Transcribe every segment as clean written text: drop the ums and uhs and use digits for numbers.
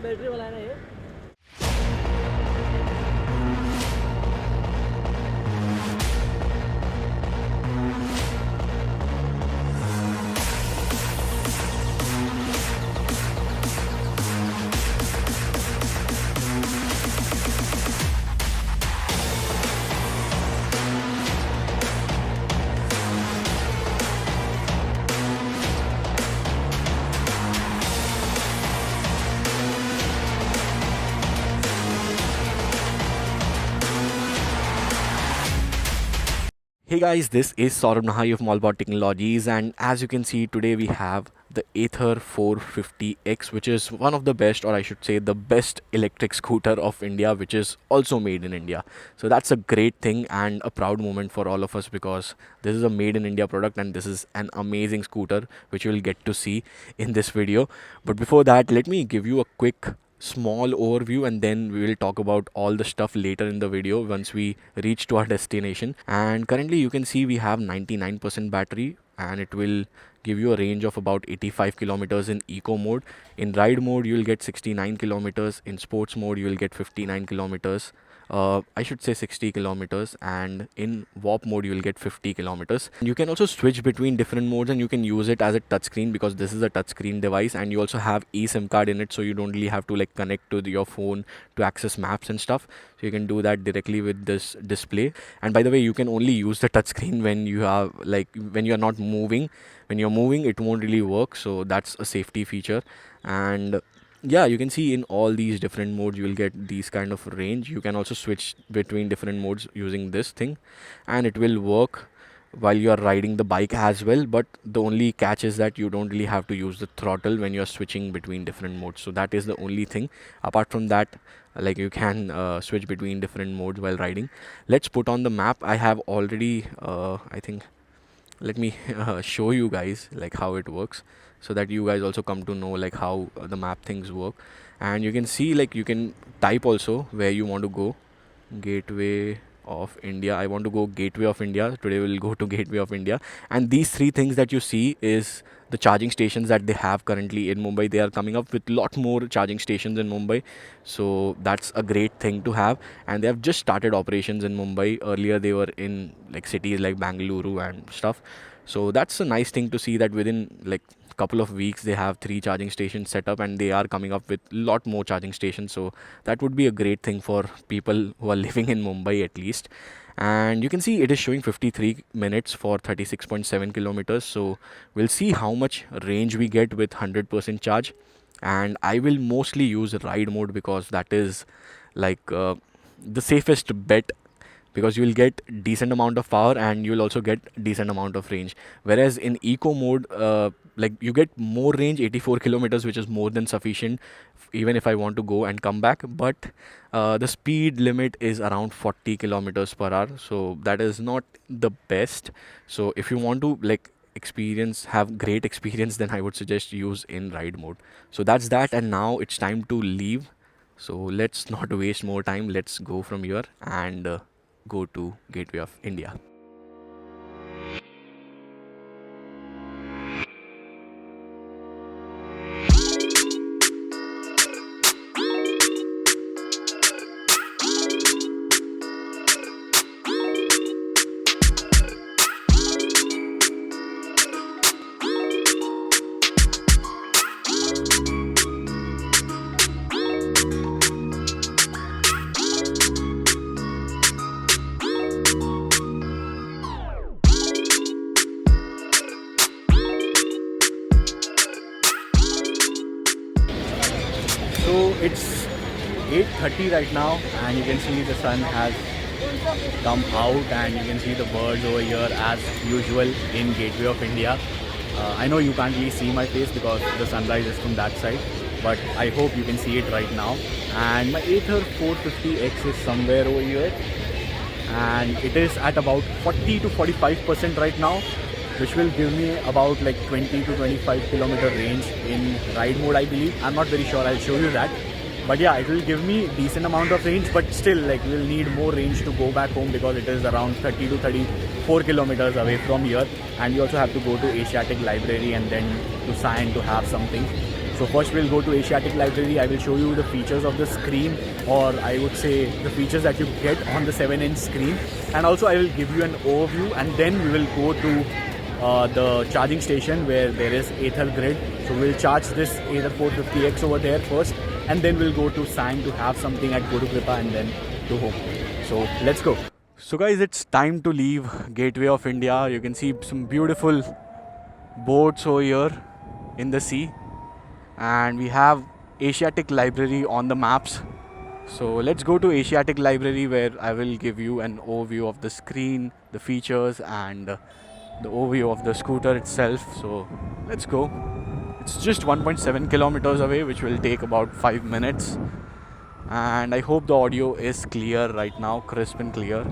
Battery वाला है ना ये। Hey guys, this is Saurabh Nahai of Mallbot Technologies, and as you can see today we have the Ather 450X, which is one of the best, or I should say the best electric scooter of India, which is also made in India. So that's a great thing and a proud moment for all of us, because this is a made in India product and this is an amazing scooter which you will get to see in this video. But before that, let me give you a quick small overview, and then we will talk about all the stuff later in the video once we reach to our destination. And currently you can see we have 99% battery, and it will give you a range of about 85 kilometers in eco mode. In ride mode you will get 69 kilometers. In sports mode you will get 59 kilometers. I should say 60 kilometers, and in warp mode you will get 50 kilometers. You can also switch between different modes, and you can use it as a touchscreen because this is a touchscreen device, and you also have eSIM card in it, so you don't really have to like connect to your phone to access maps and stuff. So you can do that directly with this display. And by the way, you can only use the touchscreen when you are when you are not moving. When you're moving, it won't really work, so that's a safety feature. And yeah, you can see in all these different modes you will get these kind of range. You can also switch between different modes using this thing, and it will work while you are riding the bike as well. But the only catch is that you don't really have to use the throttle when you're switching between different modes. So that is the only thing. Apart from that, like, you can switch between different modes while riding. Let's put on the map. I have already I think, let me show you guys like how it works, so that you guys also come to know like how the map things work. And you can see, like, you can type also where you want to go. Gateway of India, I want to go Gateway of India. Today we'll go to Gateway of India. And these three things that you see is the charging stations that they have currently in Mumbai. They are coming up with lot more charging stations in Mumbai, so that's a great thing to have. And they have just started operations in Mumbai. Earlier they were in like cities like Bangalore and stuff. So that's a nice thing to see, that within like couple of weeks they have 3 charging stations set up, and they are coming up with lot more charging stations. So that would be a great thing for people who are living in Mumbai at least. And you can see it is showing 53 minutes for 36.7 kilometers. So we'll see how much range we get with 100% charge. And I will mostly use ride mode because that is like the safest bet, because you will get decent amount of power and you will also get decent amount of range. Whereas in eco mode, like, you get more range, 84 kilometers, which is more than sufficient even if I want to go and come back. But the speed limit is around 40 kilometers per hour, so that is not the best. So if you want to like have great experience, then I would suggest use in ride mode. So that's that, and now it's time to leave. So let's not waste more time. Let's go from here and go to Gateway of India. So it's 8:30 right now, and you can see the sun has come out, and you can see the birds over here as usual in Gateway of India. I know you can't really see my face because the sunrise is from that side, but I hope you can see it right now. And my Ather 450X is somewhere over here, and it is at about 40 to 45% right now, which will give me about like 20 to 25 kilometer range in ride mode, I believe. I'm not very sure, I'll show you that. But yeah, it will give me decent amount of range, but still, like, we'll need more range to go back home because it is around 30 to 34 kilometers away from here. And we also have to go to Asiatic Library and then to Sion to have something. So first we'll go to Asiatic Library. I will show you the features of the screen, or I would say the features that you get on the 7-inch screen, and also I will give you an overview, and then we will go to the charging station where there is Ather grid. So we'll charge this Ather 450X over there first, and then we'll go to Sang to have something at Guru Kripa and then to home. So let's go. So guys, it's time to leave Gateway of India. You can see some beautiful boats over here in the sea, and we have Asiatic Library on the maps. So let's go to Asiatic Library, where I will give you an overview of the screen, the features, and the overview of the scooter itself. So let's go. It's just 1.7 kilometers away, which will take about 5 minutes. And I hope the audio is clear right now, crisp and clear.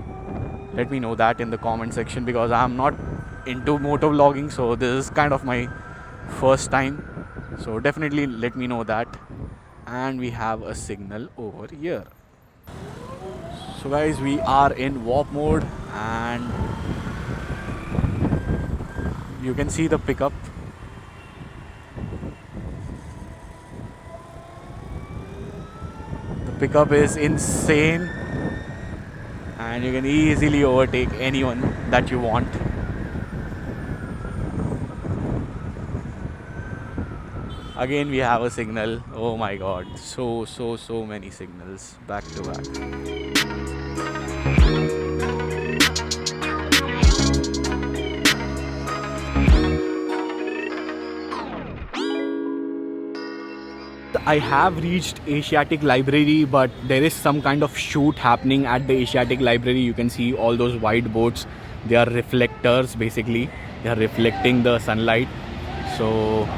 Let me know that in the comment section, because I'm not into motor vlogging, so this is kind of my first time. So definitely let me know that. And we have a signal over here. So guys, we are in warp mode, and you can see the pickup. The pickup is insane, and you can easily overtake anyone that you want. Again we have a signal. Oh my god, so many signals back to back. I have reached Asiatic Library, but there is some kind of shoot happening at the Asiatic Library. You can see all those white boards. They are reflectors basically. They are reflecting the sunlight. So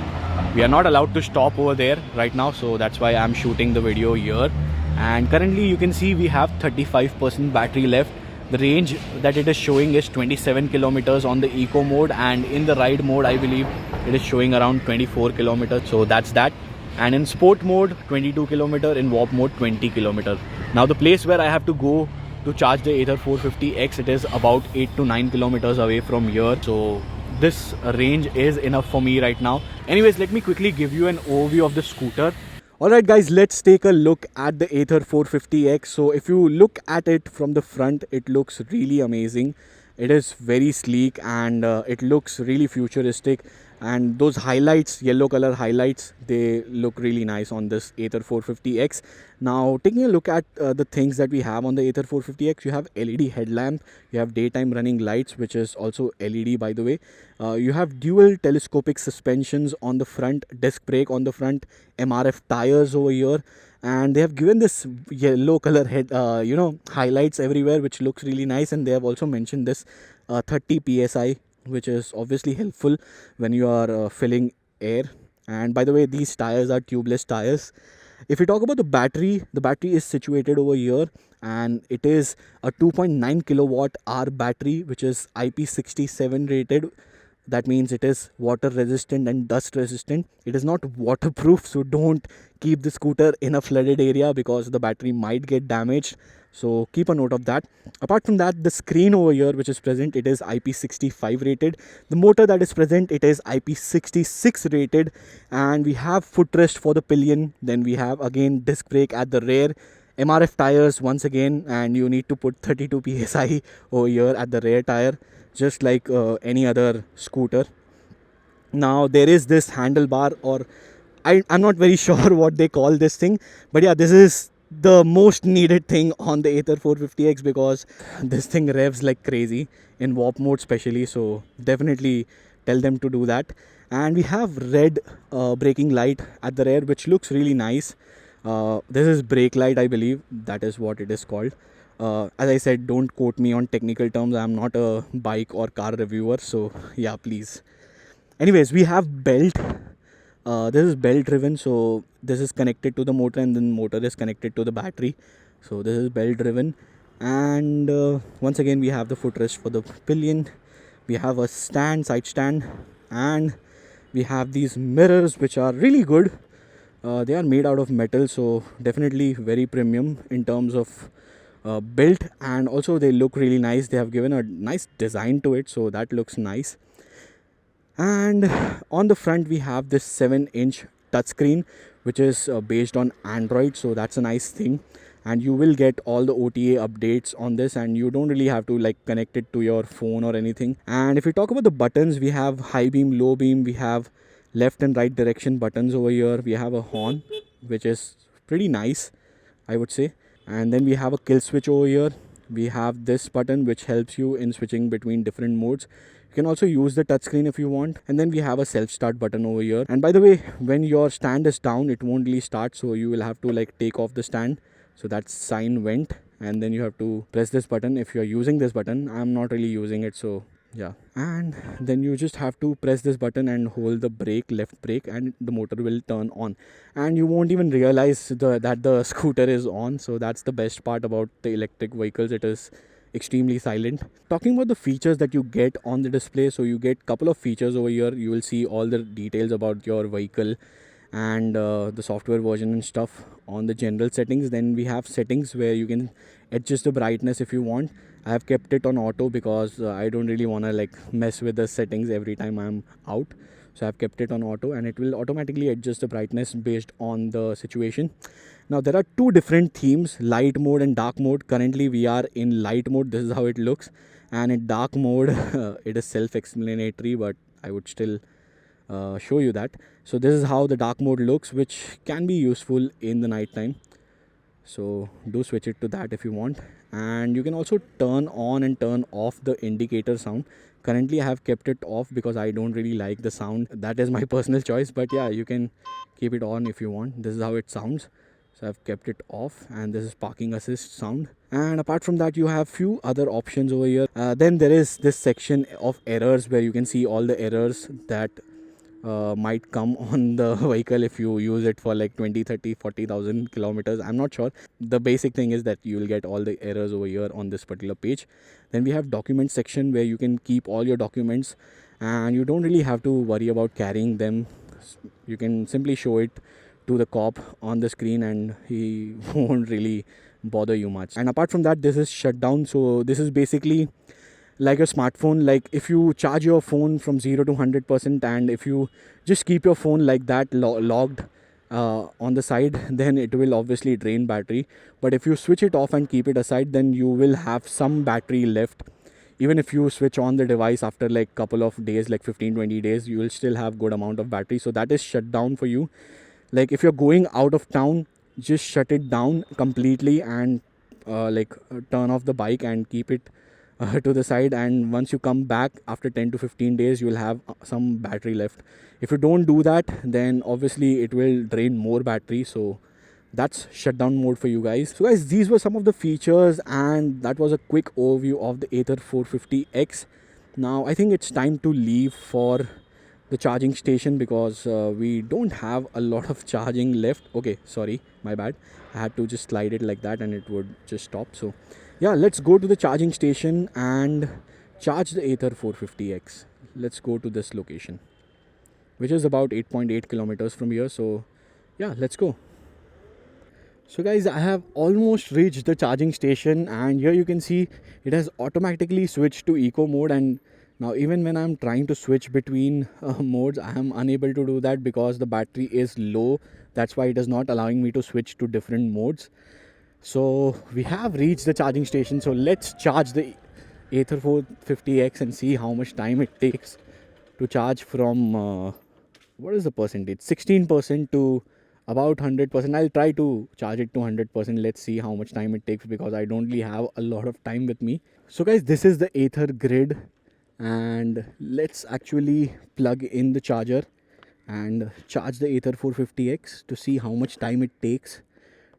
we are not allowed to stop over there right now. So that's why I'm shooting the video here. And currently you can see we have 35% battery left. The range that it is showing is 27 kilometers on the eco mode, and in the ride mode I believe it is showing around 24 kilometers. So that's that. And in sport mode 22 kilometer, in warp mode 20 kilometer. Now the place where I have to go to charge the Ather 450X, it is about 8 to 9 kilometers away from here. So this range is enough for me right now. Anyways, let me quickly give you an overview of the scooter. Alright guys, let's take a look at the Ather 450X. So if you look at it from the front, it looks really amazing. It is very sleek, and it looks really futuristic, and those highlights, yellow color highlights, they look really nice on this Ather 450X. Now taking a look at the things that we have on the Ather 450X, you have LED headlamp, you have daytime running lights, which is also LED by the way. You have dual telescopic suspensions on the front, disc brake on the front, MRF tires over here, and they have given this yellow color head highlights everywhere, which looks really nice. And they have also mentioned this 30 psi, which is obviously helpful when you are filling air. And by the way, these tires are tubeless tires. If you talk about the battery is situated over here, and it is a 2.9 kilowatt hour battery, which is IP67 rated. That means it is water resistant and dust resistant. It is not waterproof, so don't keep the scooter in a flooded area, because the battery might get damaged. So keep a note of that. Apart from that, the screen over here which is present, it is IP65 rated. The motor that is present, it is IP66 rated. And we have footrest for the pillion. Then we have again disc brake at the rear, MRF tires once again, and you need to put 32 psi over here at the rear tire, just like any other scooter. Now there is this handlebar, or I'm not very sure what they call this thing, but yeah, this is the most needed thing on the Ather 450X, because this thing revs like crazy in warp mode especially. So definitely tell them to do that. And we have red braking light at the rear, which looks really nice. This is brake light, I believe that is what it is called. As I said, don't quote me on technical terms. I'm not a bike or car reviewer, so yeah, please. Anyways, we have belt. This is belt driven, so this is connected to the motor, and then motor is connected to the battery. So this is belt driven. And once again we have the footrest for the pillion. We have a side stand, and we have these mirrors which are really good. They are made out of metal, so definitely very premium in terms of built, and also they look really nice. They have given a nice design to it, so that looks nice. And on the front we have this 7-inch touchscreen, which is based on Android, so that's a nice thing. And you will get all the OTA updates on this, and you don't really have to like connect it to your phone or anything. And if we talk about the buttons, we have high beam, low beam, we have left and right direction buttons over here, we have a horn, which is pretty nice, I would say. And then we have a kill switch over here. We have this button which helps you in switching between different modes. You can also use the touchscreen if you want. And then we have a self start button over here. And by the way, when your stand is down, it won't really start, so you will have to like take off the stand. So that sign went, and then you have to press this button if you're using this button. I'm not really using it, so yeah. And then you just have to press this button and hold the brake, left brake, and the motor will turn on, and you won't even realize that the scooter is on. So that's the best part about the electric vehicles. It is extremely silent. Talking about the features that you get on the display, so you get couple of features over here. You will see all the details about your vehicle and the software version and stuff on the general settings. Then we have settings where you can adjust the brightness if you want. I have kept it on auto because I don't really want to like mess with the settings every time I'm out. So I've kept it on auto, and it will automatically adjust the brightness based on the situation. Now there are two different themes, light mode and dark mode. Currently we are in light mode. This is how it looks, and in dark mode it is self-explanatory, but I would still show you that. So this is how the dark mode looks, which can be useful in the night time. So do switch it to that if you want. And you can also turn on and turn off the indicator sound. Currently I have kept it off because I don't really like the sound. That is my personal choice, but yeah, you can keep it on if you want. This is how it sounds. So I've kept it off, and this is parking assist sound. And apart from that, you have few other options over here. Then there is this section of errors where you can see all the errors that might come on the vehicle if you use it for like 20, 30, 40,000 kilometers. I'm not sure. The basic thing is that you will get all the errors over here on this particular page. Then we have document section where you can keep all your documents, and you don't really have to worry about carrying them. You can simply show it to the cop on the screen, and he won't really bother you much. And apart from that, this is shutdown. So this is basically like a smartphone. Like if you charge your phone from 0 to 100%, and if you just keep your phone like that logged on the side, then it will obviously drain battery. But if you switch it off and keep it aside, then you will have some battery left. Even if you switch on the device after like couple of days, like 15-20 days, you will still have good amount of battery. So that is shut down for you. Like if you're going out of town, just shut it down completely, and turn off the bike and keep it to the side. And once you come back after 10 to 15 days, you will have some battery left. If you don't do that, then obviously it will drain more battery. So that's shutdown mode for you guys. So guys, these were some of the features, and that was a quick overview of the Ather 450X. Now I think it's time to leave for the charging station because we don't have a lot of charging left. Okay, sorry, my bad. I had to just slide it like that and it would just stop. So yeah, let's go to the charging station and charge the Ather 450X. Let's go to this location, which is about 8.8 kilometers from here. So yeah, let's go. So guys, I have almost reached the charging station, and here you can see it has automatically switched to eco mode. And now even when I'm trying to switch between modes, I am unable to do that because the battery is low. That's why it is not allowing me to switch to different modes. So we have reached the charging station. So let's charge the Ather 450X and see how much time it takes to charge from what is the percentage, 16% to about 100%. I'll try to charge it to 100%. Let's see how much time it takes because I don't really have a lot of time with me. So guys, this is the Ather grid, and let's actually plug in the charger and charge the Ather 450X to see how much time it takes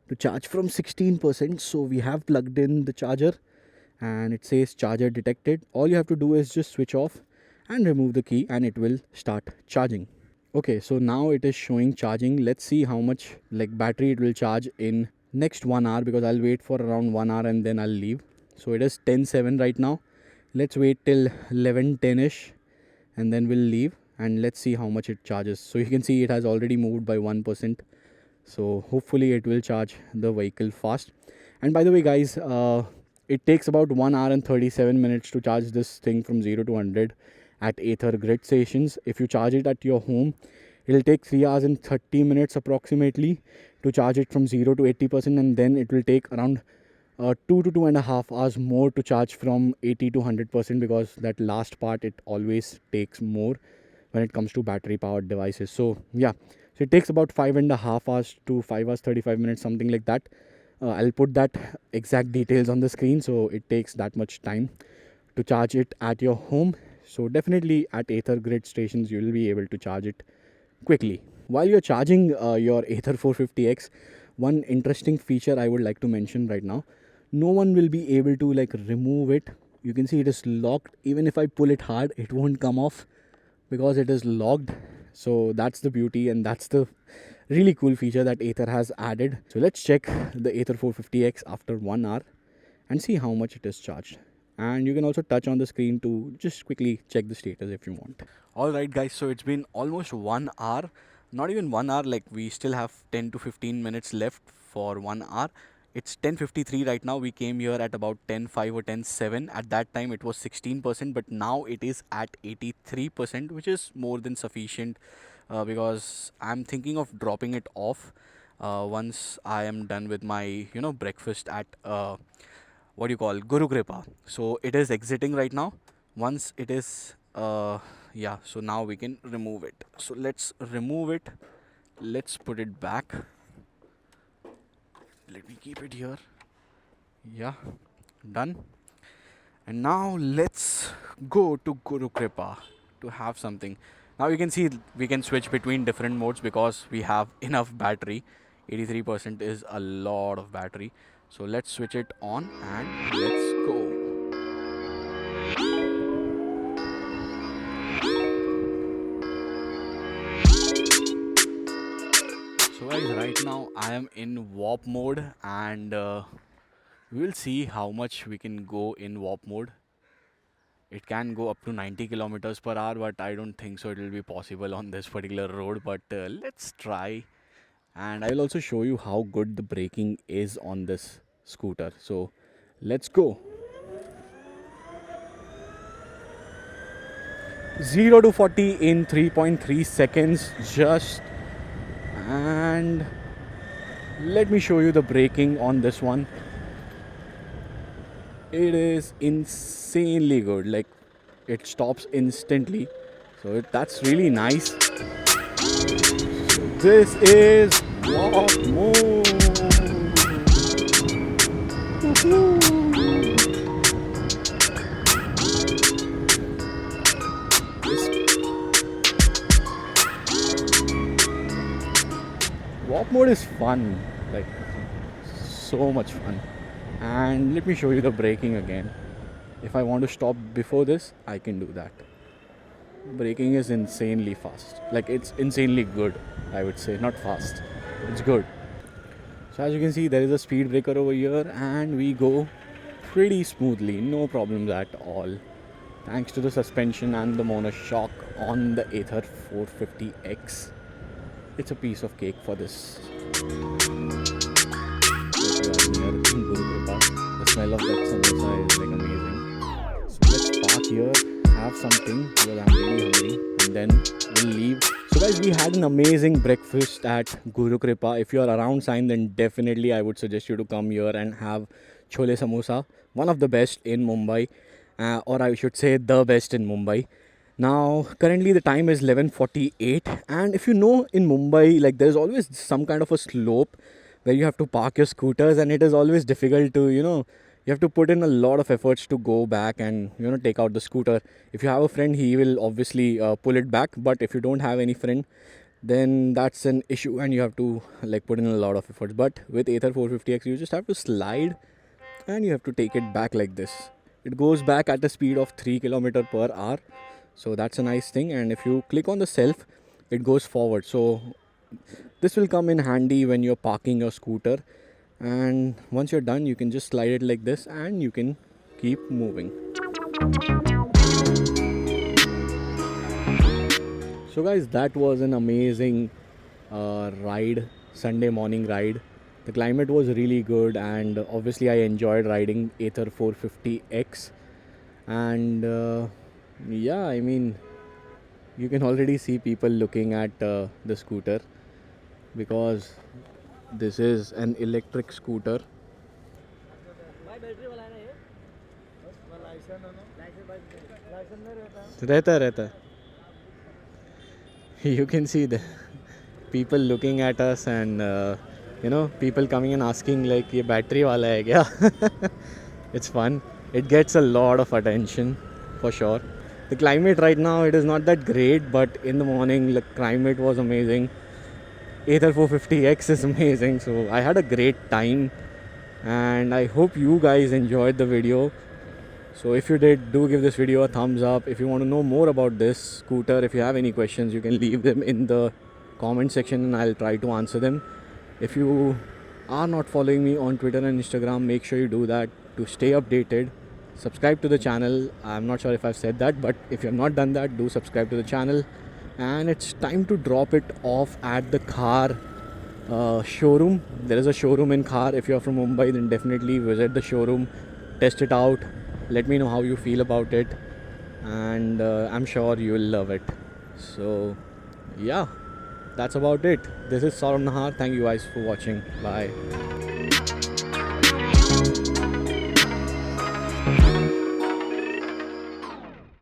to charge from 16%. So we have plugged in the charger and it says charger detected. All you have to do is just switch off and remove the key and it will start charging. Okay, so now it is showing charging. Let's see how much like battery it will charge in next 1 hour, because I'll wait for around 1 hour and then I'll leave. So it is 10:07 right now. Let's wait till 11:10ish and then we'll leave, and let's see how much it charges. So you can see it has already moved by 1%. So hopefully it will charge the vehicle fast. And by the way guys, it takes about 1 hour and 37 minutes to charge this thing from 0 to 100 at Ather grid stations. If you charge it at your home, It'll take 3 hours and 30 minutes approximately to charge it from 0 to 80%, and then it will take around 2 to 2.5 hours more to charge from 80 to 100%, because that last part it always takes more when it comes to battery powered devices. So yeah, so it takes about 5.5 hours to 5 hours 35 minutes, something like that. I'll put that exact details on the screen. So it takes that much time to charge it at your home. So definitely at Ather grid stations you will be able to charge it quickly. While you're charging your Ather 450X, one interesting feature I would like to mention right now: no one will be able to like remove it. You can see it is locked. Even if I pull it hard, it won't come off because it is locked. So that's the beauty, and that's the really cool feature that Ather has added. So let's check the Ather 450X after 1 hour and see how much it is charged. And you can also touch on the screen to just quickly check the status if you want. All right, guys, so it's been almost 1 hour. Not even 1 hour, like we still have 10 to 15 minutes left for 1 hour. It's 10:53 right now. We came here at about 10:05 or 10:07. At that time it was 16%, but now it is at 83%, which is more than sufficient, because I'm thinking of dropping it off once I am done with my breakfast at what do you call Guru Kripa. So it is exiting right now. Once it is yeah, so now we can remove it. So let's remove it. Let's put it back. Let me keep it here. Yeah, done. And now let's go to Guru Kripa to have something. Now you can see we can switch between different modes because we have enough battery. 83% is a lot of battery. So let's switch it on and let's go. So guys, right now I am in warp mode, and we will see how much we can go in warp mode. It can go up to 90 kilometers per hour, but I don't think so it will be possible on this particular road. But let's try, and I will also show you how good the braking is on this scooter. So let's go. 0 to 40 in 3.3 seconds just. And let me show you the braking on this one. It is insanely good. Like, it stops instantly, so that's really nice. This is walk mode. Walk mode is fun, like so much fun. And let me show you the braking again. If I want to stop before this, I can do that. Braking is insanely fast. Like, it's insanely good, I would say. Not fast, it's good. So as you can see, there is a speed breaker over here, and we go pretty smoothly, no problems at all, thanks to the suspension and the monoshock on the Ather 450X. It's a piece of cake for this. The smell of that samosa is like amazing. So let's park here, have something because I'm really hungry, and then we'll leave. So guys, we had an amazing breakfast at Guru Kripa. If you are around Sign, then definitely I would suggest you to come here and have chole samosa, one of the best in Mumbai, or I should say the best in Mumbai. Now currently the time is 11:48, and if you know, in Mumbai, like, there's always some kind of a slope where you have to park your scooters, and it is always difficult to you have to put in a lot of efforts to go back and take out the scooter. If you have a friend, he will obviously pull it back, but if you don't have any friend, then that's an issue and you have to like put in a lot of efforts. But with Ather 450X, you just have to slide and you have to take it back like this. It goes back at a speed of 3 kilometers per hour, so that's a nice thing. And if you click on the self, it goes forward. So this will come in handy when you're parking your scooter, and once you're done, you can just slide it like this and you can keep moving. So guys, that was an amazing ride, Sunday morning ride. The climate was really good, and obviously I enjoyed riding Ather 450X. And yeah, I mean, You can already see people looking at the scooter because this is an electric scooter. रहता you can see the people looking at us and people coming and asking like ये battery वाला है क्या? It's fun. It gets a lot of attention for sure. The climate right now, it is not that great, but in the morning the climate was amazing. Ather 450X is amazing, so I had a great time and I hope you guys enjoyed the video. So if you did, do give this video a thumbs up. If you want to know more about this scooter, if you have any questions, you can leave them in the comment section and I'll try to answer them. If you are not following me on Twitter and Instagram, make sure you do that to stay updated. Subscribe to the channel. I'm not sure if I've said that, but if you have not done that, do subscribe to the channel. And it's time to drop it off at the car showroom. There is a showroom in Khar. If you're from Mumbai, then definitely visit the showroom, test it out, let me know how you feel about it, and I'm sure you will love it. So yeah, that's about it. This is Saurabh Nahar. Thank you guys for watching. Bye.